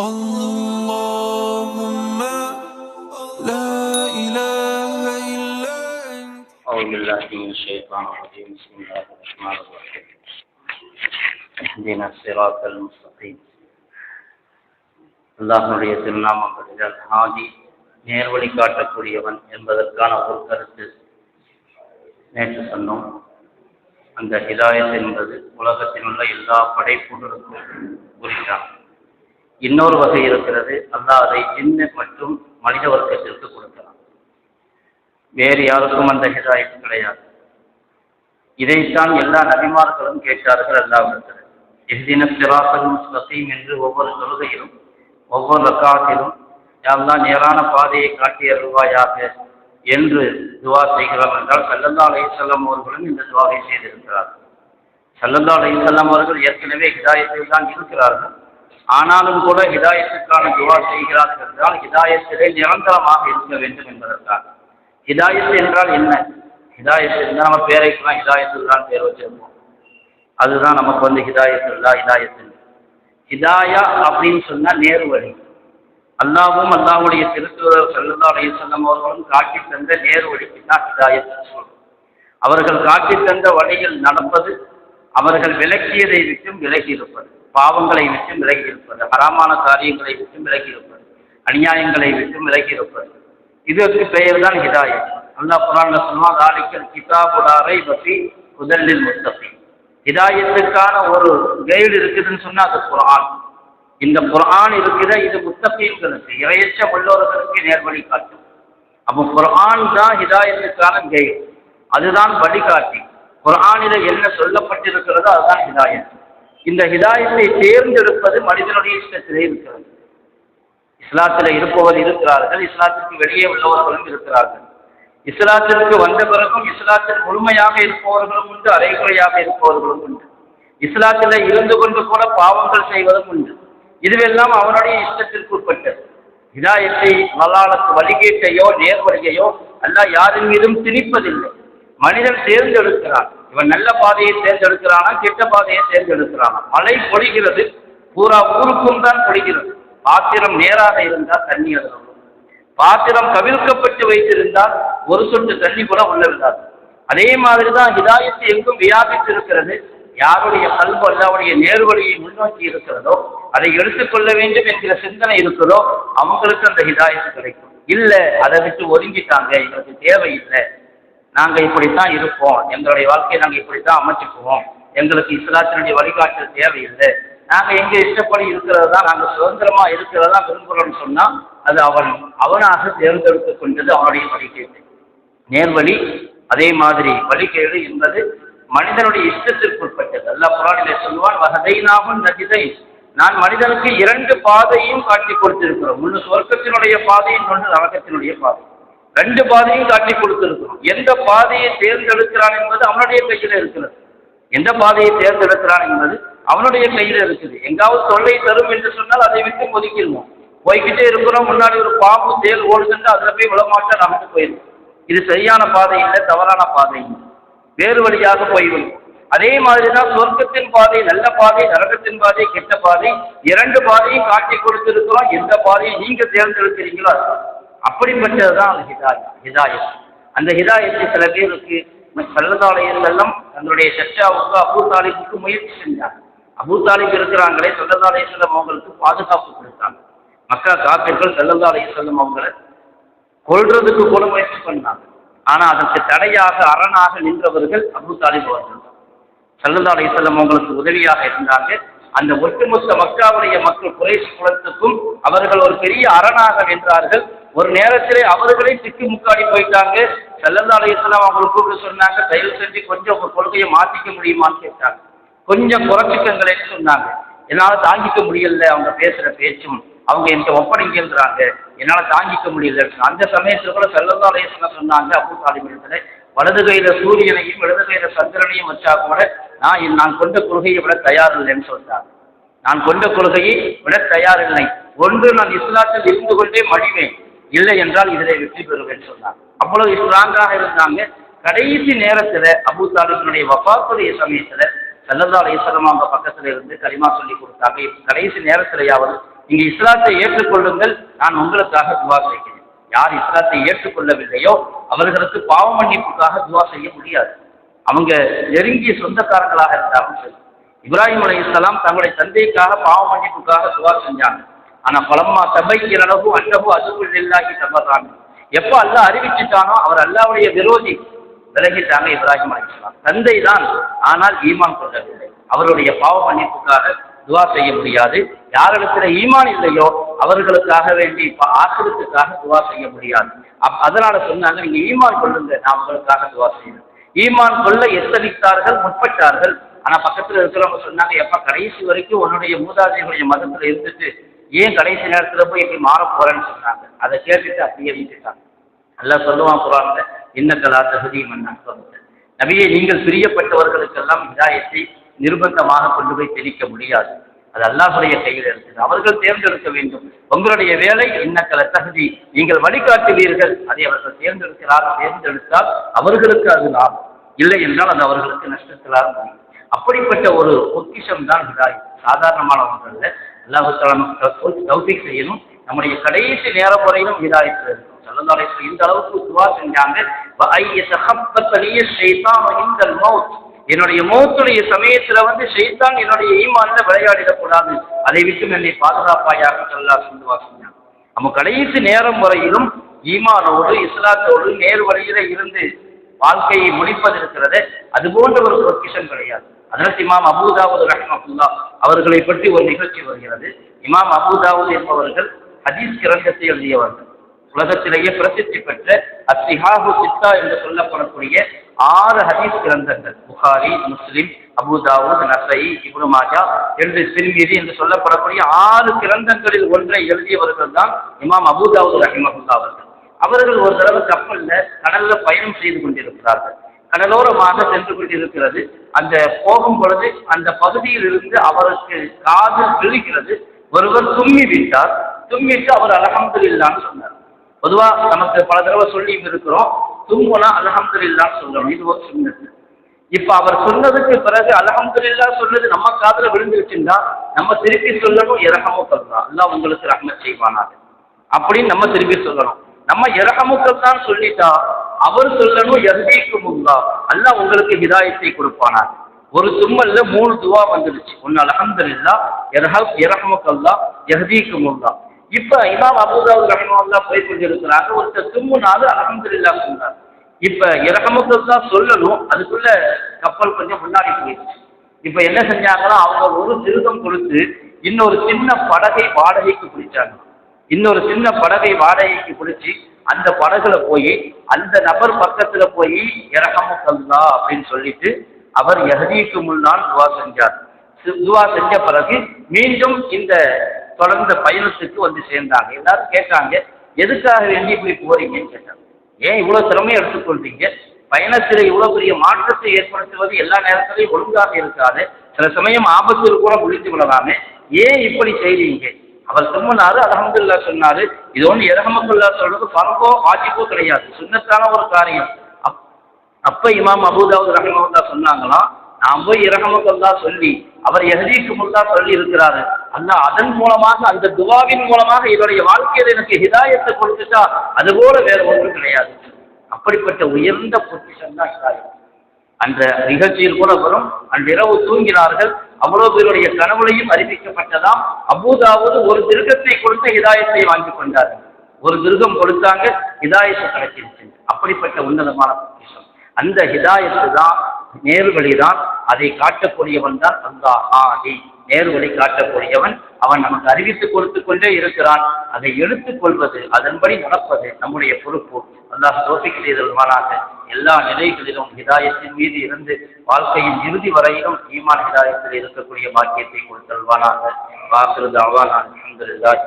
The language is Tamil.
اللهم لا إله إلا أنت. أعوذ بالله من الشيطان الرجيم. بسم الله الرحمن الرحيم. اهدنا الصراط المستقيم. அல்லாஹ்வுடைய திருநாமம் பெற்றால் ஹாதி நேர்வழி காட்டக்கூடியவன் என்பதற்கான ஒரு கருத்து நேற்று சொன்னோம். அந்த ஹிதாயத் என்பது உலகத்தில் உள்ள எல்லா படைப்புகளுக்கும் உரித்தான். இன்னொரு வகை இருக்கிறது, அல்லாஹ் அதை ஜின்னு மற்றும் மனித வர்க்கத்திற்கு கொடுக்கிறான். வேறு யாருக்கும் அந்த ஹிதாயத் கிடையாது. இதைத்தான் எல்லா நபிமார்களும் கேட்டார்கள் அல்லாஹ்விடத்தில். இஹ்தின ஸிராத்தல் முஸ்தகீம் என்று ஒவ்வொரு தொழுகையிலும் ஒவ்வொரு ரக்காத்திலும் யா அல்லாஹ் நேரான பாதையை காட்டி அருள்வாயாக என்று துவா செய்கிறோம் என்றால் ஸல்லல்லாஹு அலைஹி வஸல்லம் அவர்களும் இந்த துவாவை செய்திருக்கிறார்கள். ஸல்லல்லாஹு அலைஹி வஸல்லம் அவர்கள் ஏற்கனவே ஹிதாயத்தில் தான் இருக்கிறார்கள். ஆனாலும் கூட ஹிதாயத்துக்கான துவா செய்கிறார்கள் என்றால் ஹிதாயத்திலே நிரந்தரமாக இருக்க வேண்டும் என்பதற்காக. ஹிதாயத் என்றால் என்ன? ஹிதாயத் இருந்தால் நம்ம பேரைக்கெல்லாம் ஹிதாயத்தில் தான் பேர் வச்சிருப்போம். அதுதான் நமக்கு ஹிதாயத்துல்லா ஹிதாயத்து. ஹிதாயா அப்படின்னு சொன்னா நேரு வழி. அல்லாஹ்வும் அல்லாஹ்வுடைய திருத்தூதர் ஸல்லல்லாஹு அலைஹி வஸல்லம் அவர்களும் காட்டி தந்த நேரு வழிக்கு தான் ஹிதாயத் சொல்றோம். அவர்கள் காட்டி தந்த வழியில் நடப்பது, அவர்கள் விலக்கியதை விட்டும் விலகி இருப்பது, பாவங்களை விட்டு விலகி இருப்பது, ஹராமான காரியங்களை விட்டு விலகி இருப்பது, அநியாயங்களை விட்டு விலகி இருப்பது, இதற்கு பெயர் தான் ஹிதாயத். அல்லாஹ் குர்ஆன்ல சொல்றான், "தாலிகல் கிதாபு லா ரைப ஃபீஹி ஹுதல் லில் முத்தகீன்." ஹிதாயத்துக்கான ஒரு கைடு இருக்குதுன்னு சொன்னா அது குர்ஆன். இந்த குர்ஆன் இருக்கிற இது முத்தகீன்களுக்கு, இறையச்சம் உள்ளவர்களுக்கு நேர்வழி காட்டும். அப்போ குர்ஆன் தான் ஹிதாயத்துக்கான கைடு, அதுதான் வழிகாட்டி. குர்ஆனில் என்ன சொல்லப்பட்டிருக்கிறதோ அதுதான் ஹிதாயத். இந்த ஹிதாயத்தை தேர்ந்தெடுப்பது மனிதனுடைய இஷ்டத்திலே இருக்கிறது. இஸ்லாத்தில் இருப்பவர் இருக்கிறார்கள், இஸ்லாத்திற்கு வெளியே உள்ளவர்களும் இருக்கிறார்கள். இஸ்லாத்திற்கு வந்த பிறகும் இஸ்லாத்தில் முழுமையாக இருப்பவர்களும் உண்டு, அரைகுறையாக இருப்பவர்களும் உண்டு. இஸ்லாத்தில் இருந்து கொண்டு கூட பாவங்கள் செய்வதும் உண்டு. இதுவெல்லாம் அவனுடைய இஷ்டத்திற்கு உட்பட்டது. ஹிதாயத்தை வல்லாளத்து வழிகேட்டையோ நேர்வழியையோ அல்லாஹ் யாரின் மீதும் திணிப்பதில்லை. மனிதன் தேர்ந்தெடுக்கிறான். இவன் நல்ல பாதையை தேர்ந்தெடுக்கிறானா கெட்ட பாதையை தேர்ந்தெடுக்கிறானா? மழை பொழிகிறது, பூரா ஊருக்கும் தான் பொழிகிறது. பாத்திரம் நேராக இருந்தால் தண்ணி அதில் வரும். பாத்திரம் கவிழ்க்கப்பட்டு வைத்திருந்தால் ஒரு சொட்டு தண்ணி கூட உள்ள விடாது. அதே மாதிரி தான் ஹிதாயத்து எங்கும் வியாபித்து இருக்கிறது. யாருடைய கல்வி அல்லாஹ்வுடைய நேர்வழியை முன்னோக்கி இருக்கிறதோ, அதை எடுத்துக்கொள்ள வேண்டும் என்கிற சிந்தனை இருக்கிறதோ அவங்களுக்கு அந்த ஹிதாயத்து கிடைக்கும். இல்லை, அதை விட்டு ஒதுங்கிட்டாங்க, எங்களுக்கு தேவையில்லை, நாங்கள் இப்படித்தான் இருப்போம், எங்களுடைய வாழ்க்கையை நாங்கள் இப்படித்தான் அமைச்சுக்குவோம், எங்களுக்கு இஸ்லாத்தினுடைய வழிகாட்டல் தேவையில்லை, நாங்கள் எங்கே இஷ்டப்படி இருக்கிறது தான், நாங்கள் சுதந்திரமாக இருக்கிறது தான் விரும்புகிறோம்னு சொன்னால் அது அவனாக தேர்ந்தெடுத்து கொண்டது அவனுடைய வழிகேடு. நேர்வழி அதே மாதிரி வழிகேடு என்பது மனிதனுடைய இஷ்டத்திற்கு உட்பட்டது. அல்லாஹ் குர்ஆனிலே சொல்வான், வஹதைனாஹுன் நஜ்தைன், நான் மனிதனுக்கு இரண்டு பாதையும் காட்டி கொடுத்திருக்கிறோம். ஒன்று சொர்க்கத்தினுடைய பாதை, இன்னொன்று நரகத்தினுடைய பாதை. ரெண்டு பாதையும் காட்டி கொடுத்திருக்கிறோம். எந்த பாதையை தேர்ந்தெடுக்கிறான் என்பது அவனுடைய கையில் இருக்கிறது. எந்த பாதையை தேர்ந்தெடுக்கிறான் என்பது அவனுடைய கையில் இருக்குது. எங்காவது தொல்லை தரும் என்று சொன்னால் அதை விட்டு ஒதுக்கிடுவோம். போய்கிட்டே இருக்கிறோம், முன்னாடி ஒரு பாம்பு தேல் ஓடுதுன்னு அதில் போய் விழமாட்டா நமக்கு போயிடும். இது சரியான பாதை இல்லை, தவறான பாதை இல்லை, வேறு வழியாக போய்விடும். அதே மாதிரிதான் சொர்க்கத்தின் பாதை நல்ல பாதை, நரகத்தின் பாதை கெட்ட பாதை, இரண்டு பாதையும் காட்டி கொடுத்திருக்கிறோம். எந்த பாதையை நீங்க தேர்ந்தெடுக்கிறீங்களோ அப்படிப்பட்டதுதான் அந்த ஹிதாயத். அந்த ஹிதாயத்தை சில பேருக்கு ஸல்லல்லாஹு அலைஹி வஸல்லம் தன்னுடைய சச்சாவுக்கு அபூ தாலிபுக்கு முயற்சி செஞ்சாங்க. அபூ தாலிப் இருக்கிறாங்களே, ஸல்லல்லாஹு அலைஹி வஸல்லம் அவங்களுக்கு பாதுகாப்பு கொடுத்தாங்க. மக்கா காபிர்கள் ஸல்லல்லாஹு அலைஹி வஸல்லம் அவங்களை கொல்றதுக்கு கூட முயற்சி பண்ணாங்க. ஆனால் அதற்கு தடையாக அரணாக நின்றவர்கள் அபூ தாலிப் அவர்கள். ஸல்லல்லாஹு அலைஹி வஸல்லம் அவங்களுக்கு உதவியாக இருந்தாங்க. அந்த ஒட்டுமொத்த மக்காவுடைய மக்கள் குறைஷ் குலத்துக்கும் அவர்கள் ஒரு பெரிய அரணாக நின்றார்கள். ஒரு நேரத்திலே அவர்களே திக்கு முக்காடி போயிட்டாங்க. ஸல்லல்லாஹு அலைஹி வஸல்லம் அவங்களுக்கு கூப்பிட்டு சொன்னாங்க, தயவு செஞ்சு கொஞ்சம் உங்க கொள்கையை மாற்றிக்க முடியுமான்னு கேட்டாங்க. கொஞ்சம் குறைச்சிக்கங்களேன்னு சொன்னாங்க. என்னால் தாங்கிக்க முடியல, அவங்க பேசுகிற பேச்சும் அவங்க என்கிட்ட ஒப்படைங்கிறாங்க, என்னால் தாங்கிக்க முடியல. அந்த சமயத்தில் கூட ஸல்லல்லாஹு அலைஹி வஸல்லம் சொன்னாங்க, அபூ தாலிபிடத்தில் வலது கையில் சூரியனையும் இடது கையில் சந்திரனையும் வச்சா கூட நான் கொண்ட கொள்கையை விட தயாரில்லைன்னு சொல்றாங்க. நான் கொண்ட கொள்கையை விட தயாரில்லை. ஒன்று, நான் இஸ்லாத்தில் இருந்து கொண்டே மடிவேன், இல்லை என்றால் இதிலே வெற்றி பெறுவேன் சொன்னாங்க. அவ்வளவு ஸ்ட்ராங்காக இருந்தாங்க. கடைசி நேரத்தில் அபூ தாலிபினுடைய வஃபாத்துடைய சமயத்தில் ஸல்லல்லாஹு அலைஹி வஸல்லம் அவங்க பக்கத்தில் இருந்து கலிமா சொல்லி கொடுத்தாங்க. கடைசி நேரத்திலேயாவது நீங்க இஸ்லாத்தை ஏற்றுக்கொள்ளுங்கள், நான் உங்களுக்காக துவா செய்கிறேன். யார் இஸ்லாத்தை ஏற்றுக்கொள்ளவில்லையோ அவர்களுக்கு பாவ மன்னிப்புக்காக துவா செய்ய முடியாது. அவங்க நெருங்கிய சொந்தக்காரங்களாக இருந்தாலும் சரி. இப்ராஹிம் அலைஹிஸ்ஸலாம் தங்களுடைய தந்தைக்காக பாவ மன்னிப்புக்காக துவா செஞ்சாங்க. ஆனா பலம்மா தபையின லஹு அன்னஹு அதுவுல் லில்லாஹி தபரான், எப்போ அல்லாஹ் அறிவிச்சுட்டானோ அவர் அல்லாஹ்வுடைய விரோதி, விலகிட்டாங்க இப்ராஹிம் அலைஹிஸ்ஸலாம். தந்தை தான், ஆனால் ஈமான் கொள்ளவில்லை. அவருடைய பாவ மன்னிப்புக்காக துவா செய்ய முடியாது. யாரிடத்துல ஈமான் இல்லையோ அவர்களுக்காக வேண்டி ஆசிரியத்துக்காக துவா செய்ய முடியாது. அதனால சொன்னாங்க, நீங்க ஈமான் கொள்ளுங்க, நான் உங்களுக்காக துவா செய்யணும். ஈமான் கொள்ள எத்தனித்தார்கள், முற்பட்டார்கள். ஆனா பக்கத்துல இருக்கிறவங்க சொன்னாங்க, எப்ப கடைசி வரைக்கும் உன்னுடைய மூதாதைகளுடைய மதத்துல இருந்துட்டு ஏன் கடைசி நேரத்துல போய் எப்படி மாற போறேன்னு சொன்னாங்க. அதை கேட்டுட்டு அப்படியே விட்டுட்டாங்க. அல்லாஹ் சொல்லுவான் குர்ஆன்ல, இன்னக்கலா தஹ்தி மன் அஹ்பப்த, நபியே நீங்கள் பிரியப்பட்டவர்களுக்கெல்லாம் ஹிதாயத்தை நிர்பந்தமாக கொண்டு போய் தெளிக்க முடியாது. அது அல்லாஹ்வுடைய கையில் இருக்குது. அவர்கள் தேர்ந்தெடுக்க வேண்டும். உங்களுடைய வேலை இன்னக்கல தஹ்தி, நீங்கள் வழிகாட்டுவீர்கள். அதை அவர்கள் தேர்ந்தெடுத்தால் அவர்களுக்கு அது லாபம், இல்லை என்றால் அது அவர்களுக்கு நஷ்டத்திலாக முடியும். அப்படிப்பட்ட ஒரு பொக்கிஷம் தான் ஹிதாயத். சாதாரணமான ஒன்றல்ல. அல்லாஹ் தஆலா தௌஃபீக் செய்யணும். நம்முடைய கடைசி நேரம் வரையிலும் ஹிதாயத்தில் இருக்கும். ஸல்லல்லாஹு அலைஹி வஸல்லம் இந்த அளவுக்கு துஆ செஞ்சாங்க, வஅய்யதஹப்பத்தலிய ஷைத்தானு இன்தல் மௌத், என்னுடைய மௌத்துடைய சமயத்துல ஷைத்தான் என்னுடைய ஈமான்ல விளையாடிடக்கூடாது, அதை விட்டு என்னை பாதுகாப்பாயாக ஸல்லல்லாஹு அலைஹி வஸல்லம் சொன்னாங்க. நம்ம கடைசி நேரம் வரையிலும் ஈமானோடு இஸ்லாத்தோடு நேர் வழியில இருந்து வாழ்க்கையை முடிப்பது இருக்கிறது. அது போன்ற ஒரு பொக்கிஷன் கிடையாது. அதற்கு இமாம் அபூதாவுத் ரஹ்மத்துல்லாஹ் அவர்களை பற்றி ஒரு நிகழ்ச்சி வருகிறது. இமாம் அபூதாவுத் என்பவர்கள் ஹதீஸ் கிரந்தத்தை எழுதியவர்கள். உலகத்திலேயே பிரசித்தி பெற்ற அஸ்ஸிஹாஹு சித்தா என்று சொல்லப்படக்கூடிய 6 ஹதீஸ் கிரந்தங்கள், புகாரி, முஸ்லிம், அபூதாவுத், நஸஈ, இப்னு மாஜா என்று திர்மிதி என்று சொல்லப்படக்கூடிய 6 கிரந்தங்களில் ஒன்றை எழுதியவர்கள் தான் இமாம் அபூதாவுத் ரஹ்மத்துல்லாஹ் அவர்கள். அவர்கள் ஒரு தடவை கப்பல்ல கடல்ல பயணம் செய்து கொண்டிருக்கிறார்கள். கடலோரமாக சென்று கொண்டிருக்கிறது. அந்த போகும் பொழுது அந்த பகுதியில் இருந்து அவருக்கு காதில் விழுகிறது. ஒருவர் தும்மி விட்டார். தும்மிட்டு அவர் அல்ஹம்துலில்லாஹ்னு சொன்னார். பொதுவா நமக்கு பல தடவை சொல்லி இருக்கிறோம், தும்முனா அல்ஹம்துலில்லாஹ்னு சொல்லணும், இது ஒரு சுன்னத். இப்ப அவர் சொன்னதுக்கு பிறகு அல்ஹம்துலில்லாஹ் சொன்னது நம்ம காதுல விழுந்துருச்சுன்னா நம்ம திருப்பி சொல்லணும், இரஹமுக்கல்லாஹ், அல்லாஹ் உங்களுக்கு ரஹ்மத் செய்வானாக அப்படின்னு நம்ம திருப்பி சொல்லணும். நம்ம இரஹமுக்கல்லாஹ் சொல்லிட்டா அவர் சொல்லணும், யஹ்தீக்குமுல்லாஹ், அல்லாஹ் உங்களுக்கு ஹிதாயத்தை கொடுப்பானாக. ஒரு தும்மல்ல 3 துவா வந்துடுச்சு. ஒன்னு அல்ஹம்துலில்லாஹ், இரஹமுக்கல்லாஹ், யஹ்தீக்குமுல்லாஹ். இப்ப இமாம் அபூதாவுத் ரஹ்மத்துல்லாஹ் போய் கொண்டிருக்கிறாங்க. ஒருத்தர் தும்முனாரு, அல்ஹம்துலில்லாஹ் சொன்னார். இப்ப இரஹமுக்கல்லாஹ் சொல்லணும், அதுக்குள்ள கப்பல் கொஞ்சம் முன்னாடி போயிடுச்சு. இப்ப என்ன செஞ்சாங்கன்னா, அவங்க ஒரு திருகம் கொடுத்து இன்னொரு சின்ன படகை வாடகைக்கு பிடிச்சாங்க. இன்னொரு சின்ன படகை வாடகைக்கு பிடிச்சி அந்த படகுல போய் அந்த நபர் பக்கத்துல போய் இரஹமுக்கல்லாஹ் அப்படின்னு சொல்லிட்டு அவர் யஹ்தீக்குமுல்லாஹ் துவா செஞ்சார். துவா செஞ்ச பிறகு மீண்டும் இந்த தொடர்ந்த பயணத்துக்கு சேர்ந்தாங்க. எல்லாரும் கேட்டாங்க, எதுக்காக வேண்டி இப்படி போறீங்கன்னு கேட்டாங்க. ஏன் இவ்வளவு திறமையை எடுத்துக்கொள்றீங்க? பயணத்தில் இவ்வளவு பெரிய மாற்றத்தை ஏற்படுத்துவது எல்லா நேரத்திலையும் ஒழுங்காக இருக்காது, சில சமயம் ஆபத்தில் கூட முடித்து விடலாமே, ஏன் இப்படி செய்றீங்க? அவர் சொன்னாரு, அல்ஹம்துலில்லாஹ் சொன்னாரு. இது ஒன்று இரஹமுக்கல்லாஹ் சொல்றது ஃபர்தோ வாஜிபோ கிடையாது, சுன்னத்தான ஒரு காரியம். அப்ப இமாம் அபூதாவுத் ரஹ்மத்துல்லாஹ் சொன்னாங்களாம், நான் போய் இரஹமுக்கல்லாஹ் சொல்லி அவர் யஹ்தீக்குமுல்லாஹ் சொல்லி இருக்கிறாரு, அல்லாஹ் அதன் மூலமாக அந்த துவாவின் மூலமாக இவருடைய வாழ்க்கையில் எனக்கு ஹிதாயத்தை கொடுத்துட்டா அது போல வேற ஒன்றும் கிடையாது. அப்படிப்பட்ட உயர்ந்த பொசிஷன் தான் ஹிதாயத். அந்த நிகழ்ச்சியில் கூட வரும், அன்றிரவு தூங்கினார்கள். அவ்வளவு பேருடைய கனவுலையும் அறிவிக்கப்பட்டதாம், அபூதாவுத் ஒரு திருகத்தை கொடுத்து ஹிதாயத்தை வாங்கி கொண்டார்கள். ஒரு திருகம் கொடுத்தாங்க, ஹிதாயத்தை கிடைச்சிருச்சு. அப்படிப்பட்ட உன்னதமான பொக்கிஷம். அந்த ஹிதாயத்து தான், நேர்வழி தான், அதை காட்டக்கூடியவன் தான் அல்லாஹ் ஆதி. நேர்வழி காட்டக்கூடியவன் அவன் நமக்கு அறிவித்து கொடுத்து கொண்டே இருக்கிறான். அதை எடுத்துக்கொள்வது, அதன்படி நடப்பது நம்முடைய பொறுப்பு. அல்லாஹ் தௌஃபீக் செய்தல்வானாக. எல்லா நிலைகளிலும் ஹிதாயத்தின் மீது இருந்து வாழ்க்கையின் இறுதி வரையிலும் ஈமான் ஹிதாயத்தில் இருக்கக்கூடிய பாக்கியத்தை கொடுத்தல்வானாக. வாக்கிரு தஅவானா அல்ஹம்துலில்லாஹ்.